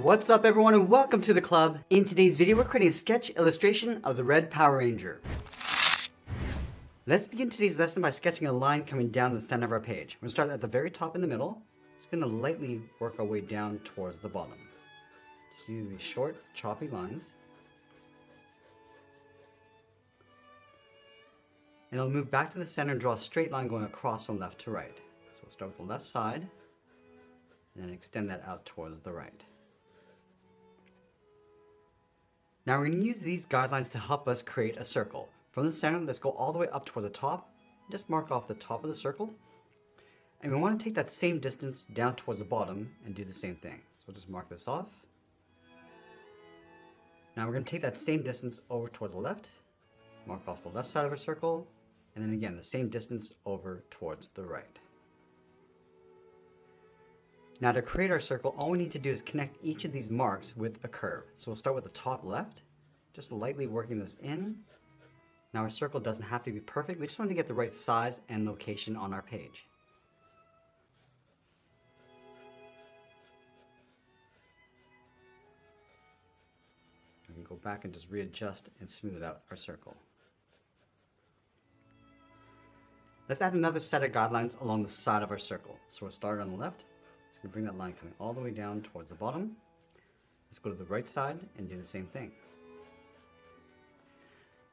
What's up everyone and welcome to the club. In today's video we're creating a sketch illustration of the Red Power Ranger. Let's begin today's lesson by sketching a line coming down the center of our page. We're going to start at the very top in the middle. Just going to lightly work our way down towards the bottom. Just use these short, choppy lines. And I'll move back to the center and draw a straight line going across from left to right. So we'll start with the left side and then extend that out towards the right. Now we're going to use these guidelines to help us create a circle. From the center, let's go all the way up towards the top. Just mark off the top of the circle. And we want to take that same distance down towards the bottom and do the same thing. So we'll just mark this off. Now we're going to take that same distance over towards the left. Mark off the left side of our circle. And then again, the same distance over towards the right. Now to create our circle, all we need to do is connect each of these marks with a curve. So we'll start with the top left, just lightly working this in. Now our circle doesn't have to be perfect, we just want to get the right size and location on our page. We can go back and just readjust and smooth out our circle. Let's add another set of guidelines along the side of our circle. So we'll start on the left. So bring that line coming all the way down towards the bottom. Let's go to the right side and do the same thing.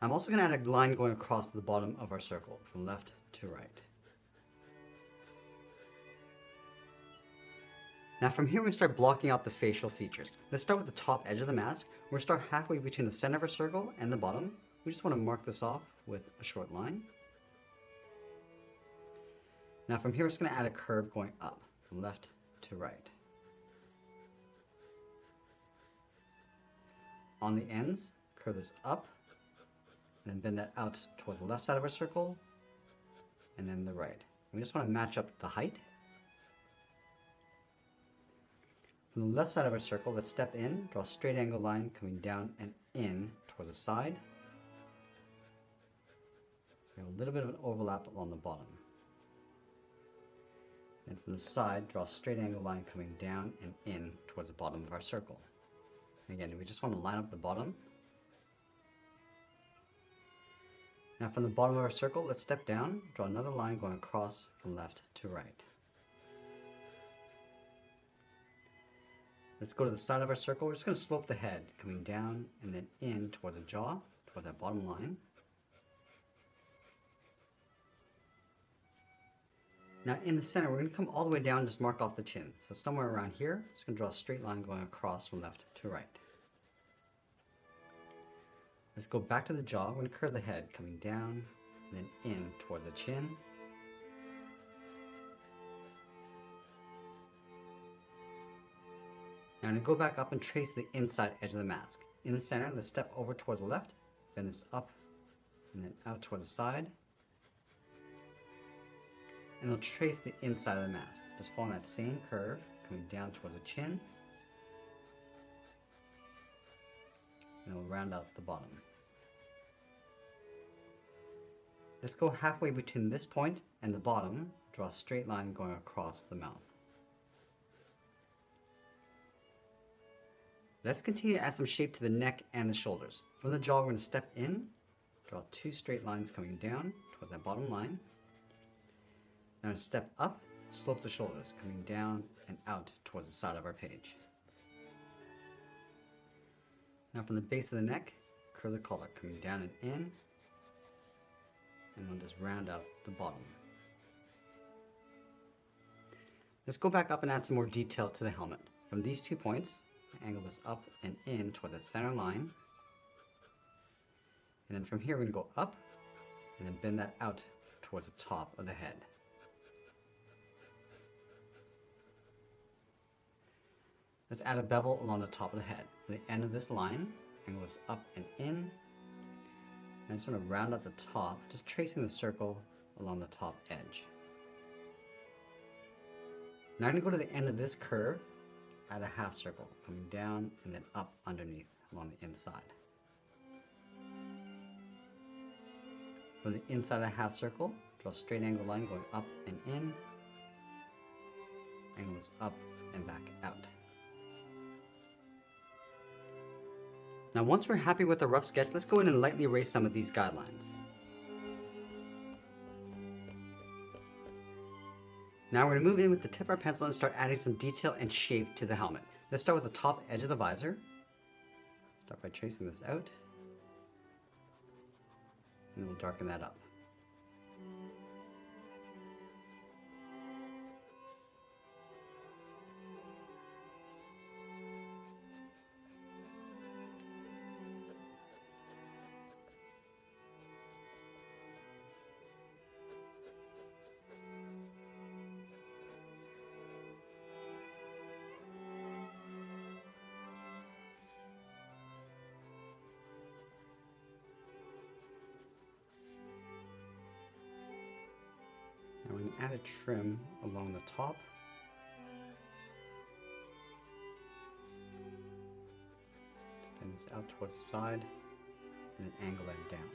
I'm also going to add a line going across the bottom of our circle from left to right. Now from here we start blocking out the facial features. Let's start with the top edge of the mask. We're going to start halfway between the center of our circle and the bottom. We just want to mark this off with a short line. Now from here we're just going to add a curve going up from left to right. On the ends, curve this up, and then bend that out towards the left side of our circle, and then the right. We just want to match up the height. From the left side of our circle, let's step in, draw a straight angle line coming down and in towards the side. We have a little bit of an overlap along the bottom. And from the side, draw a straight angle line coming down and in towards the bottom of our circle. Again, we just want to line up the bottom. Now from the bottom of our circle, let's step down, draw another line going across from left to right. Let's go to the side of our circle. We're just going to slope the head, coming down and then in towards the jaw, towards that bottom line. Now in the center, we're going to come all the way down and just mark off the chin. So somewhere around here, just going to draw a straight line going across from left to right. Let's go back to the jaw. We're going to curve the head, coming down and then in towards the chin. Now I'm going to go back up and trace the inside edge of the mask. In the center, let's step over towards the left, bend this up and then out towards the side. And we'll trace the inside of the mask. Just following that same curve, coming down towards the chin. And we'll round out the bottom. Let's go halfway between this point and the bottom, draw a straight line going across the mouth. Let's continue to add some shape to the neck and the shoulders. From the jaw, we're going to step in, draw two straight lines coming down towards that bottom line. Now step up, slope the shoulders, coming down and out towards the side of our page. Now from the base of the neck, curve the collar, coming down and in, and we'll just round out the bottom. Let's go back up and add some more detail to the helmet. From these 2 points, angle this up and in toward the center line. And then from here, we're going to go up and then bend that out towards the top of the head. Let's add a bevel along the top of the head. At the end of this line, angle this up and in. And I just want to round out the top, just tracing the circle along the top edge. Now I'm going to go to the end of this curve, add a half circle, coming down and then up underneath along the inside. From the inside of the half circle, draw a straight angle line going up and in. Angle this up and back out. Now once we're happy with the rough sketch, let's go in and lightly erase some of these guidelines. Now we're going to move in with the tip of our pencil and start adding some detail and shape to the helmet. Let's start with the top edge of the visor. Start by tracing this out. And we'll darken that up. Now we're going to add a trim along the top. Bend this out towards the side and then angle that down.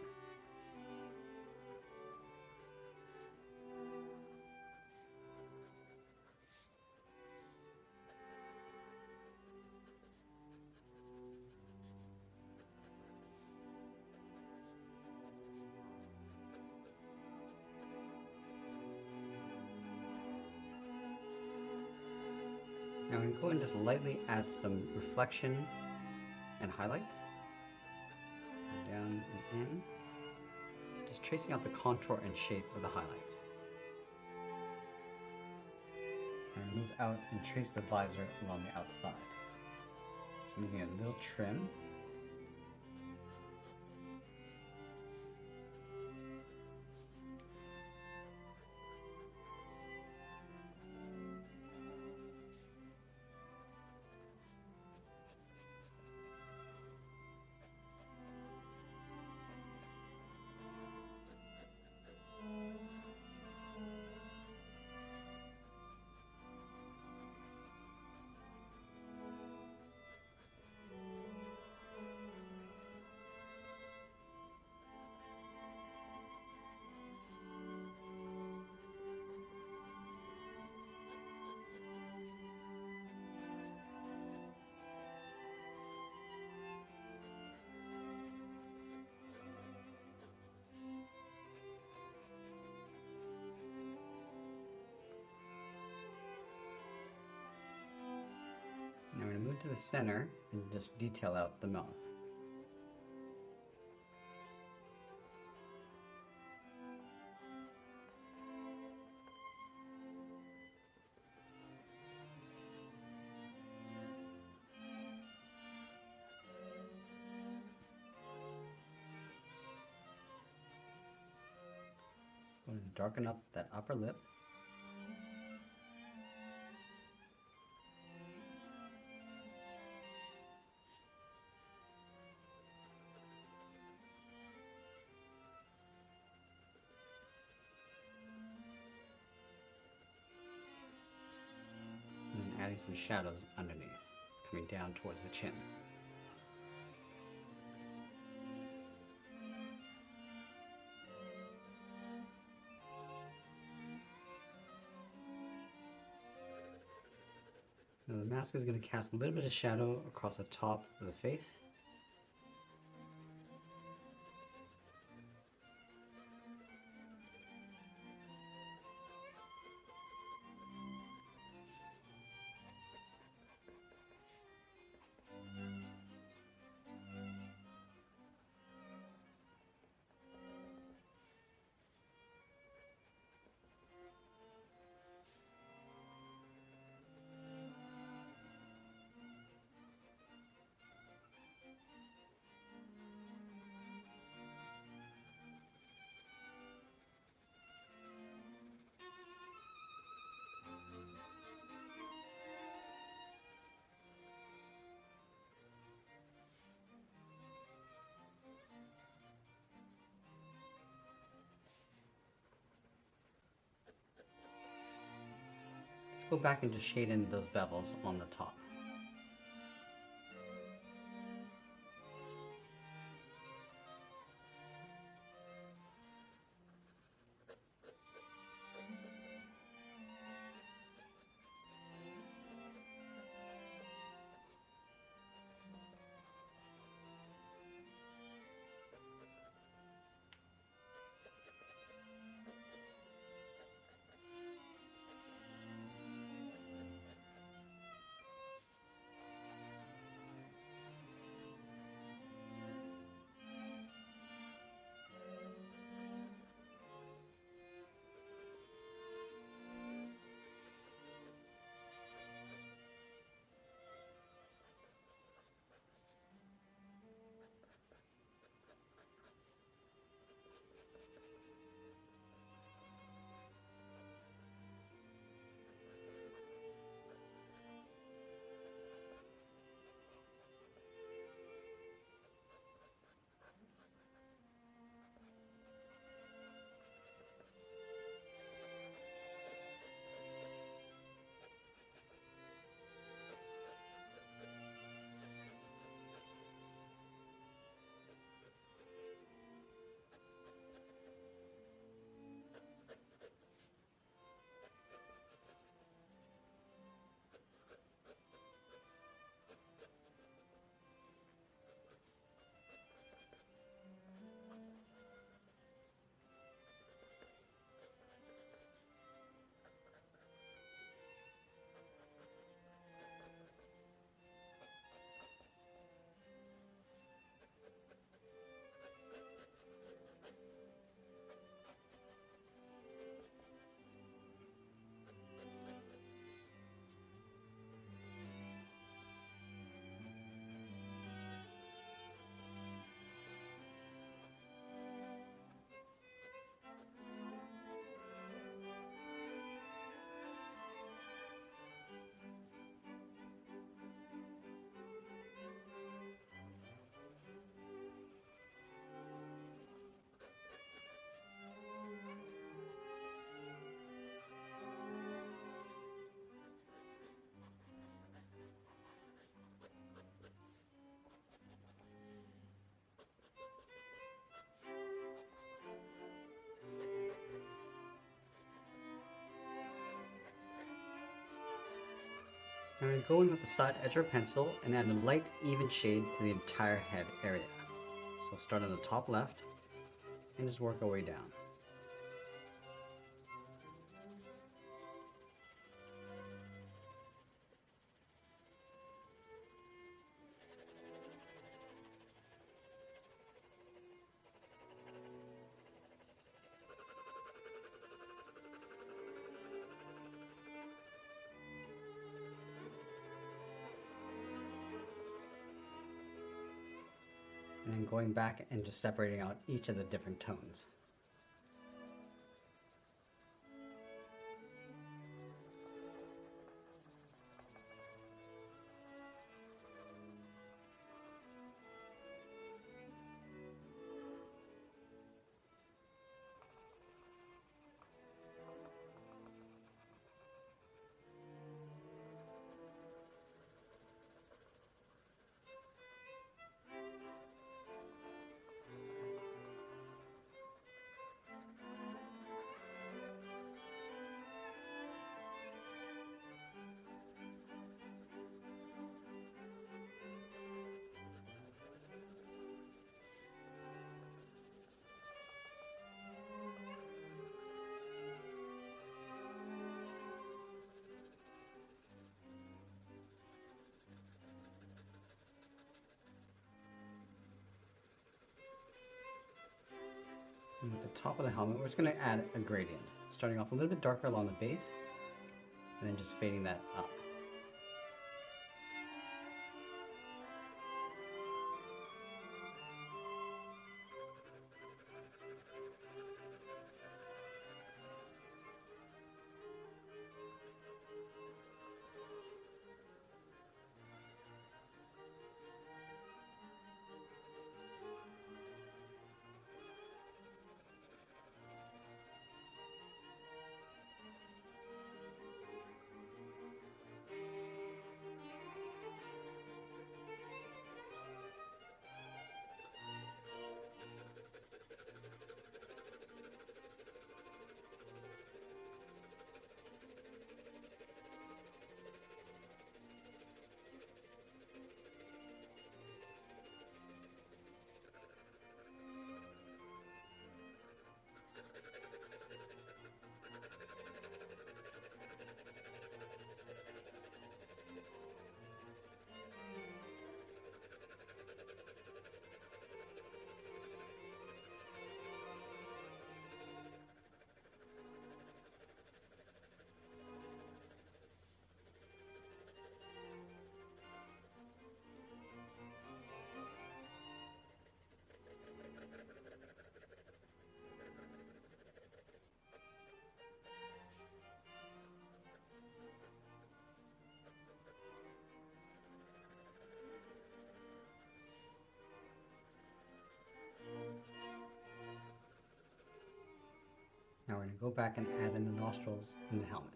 Now I'm going to go and just lightly add some reflection and highlights. Down and in. Just tracing out the contour and shape of the highlights. And move out and trace the visor along the outside. So leaving a little trim. Now we're going to move to the center and just detail out the mouth. We're going to darken up that upper lip. And adding some shadows underneath, coming down towards the chin. Now the mask is going to cast a little bit of shadow across the top of the face. Go back and just shade in those bevels on the top. I'm going to go in with the side edge of our pencil and add a light, even shade to the entire head area. So start on the top left and just work our way down. And then going back and just separating out each of the different tones. And at the top of the helmet, we're just going to add a gradient, starting off a little bit darker along the base, and then just fading that up. Now we're going to go back and add in the nostrils and the helmet.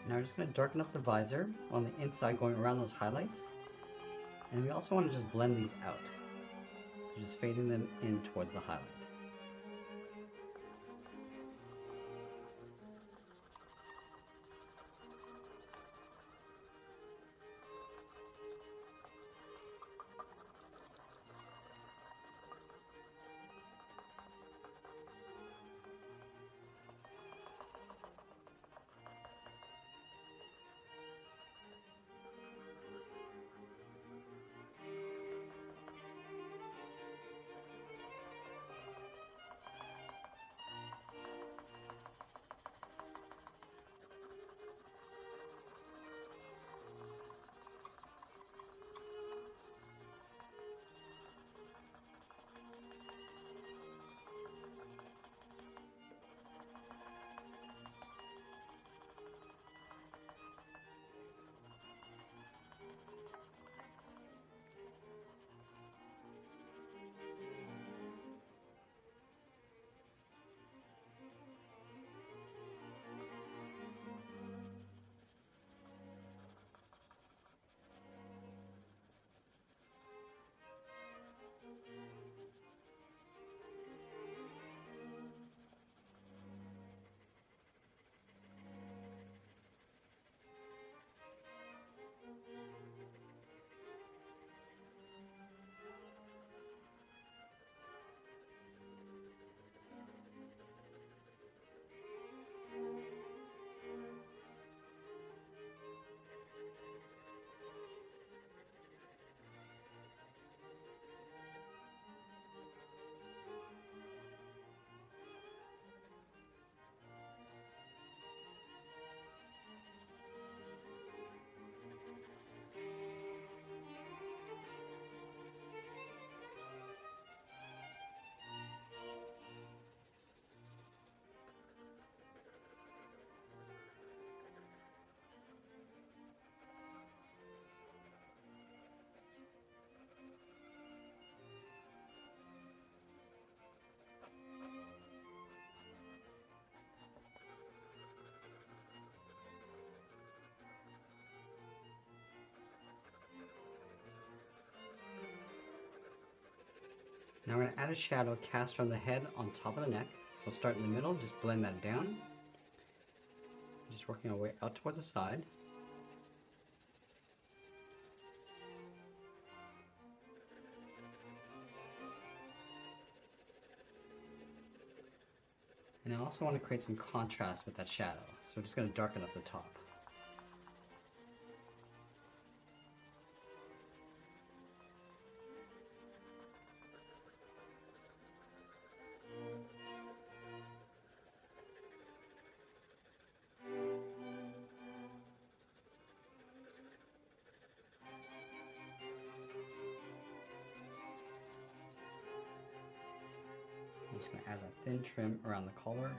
Now we're just going to darken up the visor on the inside, going around those highlights. And we also want to just blend these out. So just fading them in towards the highlight. Now we're going to add a shadow cast from the head on top of the neck. So we'll start in the middle, just blend that down. Just working our way out towards the side. And I also want to create some contrast with that shadow. So we're just going to darken up the top. I'm just going to add a thin trim around the collar.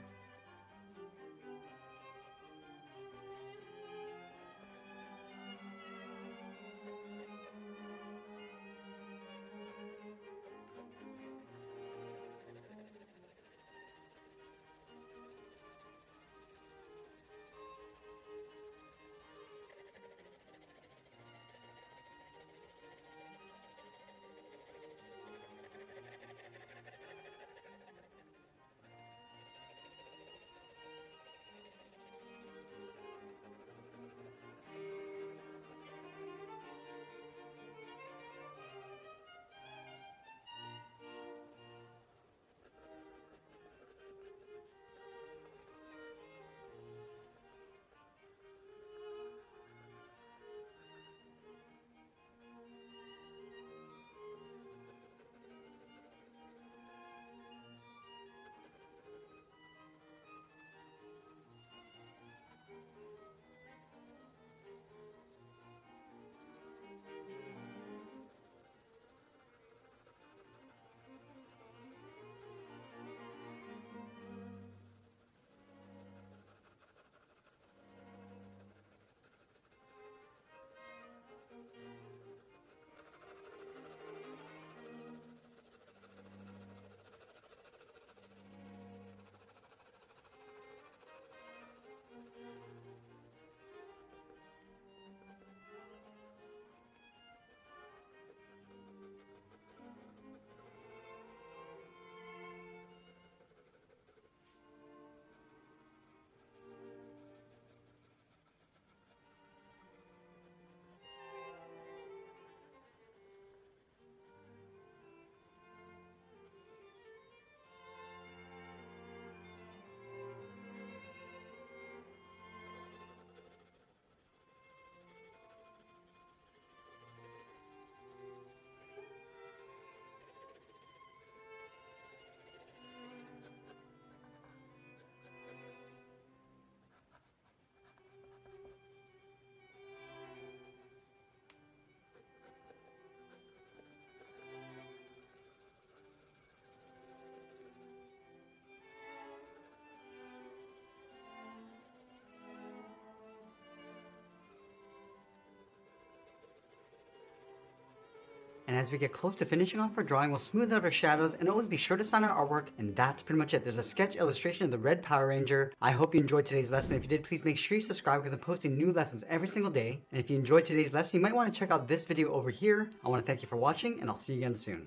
And as we get close to finishing off our drawing, we'll smooth out our shadows and always be sure to sign our artwork. And that's pretty much it. There's a sketch illustration of the Red Power Ranger. I hope you enjoyed today's lesson. If you did, please make sure you subscribe because I'm posting new lessons every single day. And if you enjoyed today's lesson, you might want to check out this video over here. I want to thank you for watching and I'll see you again soon.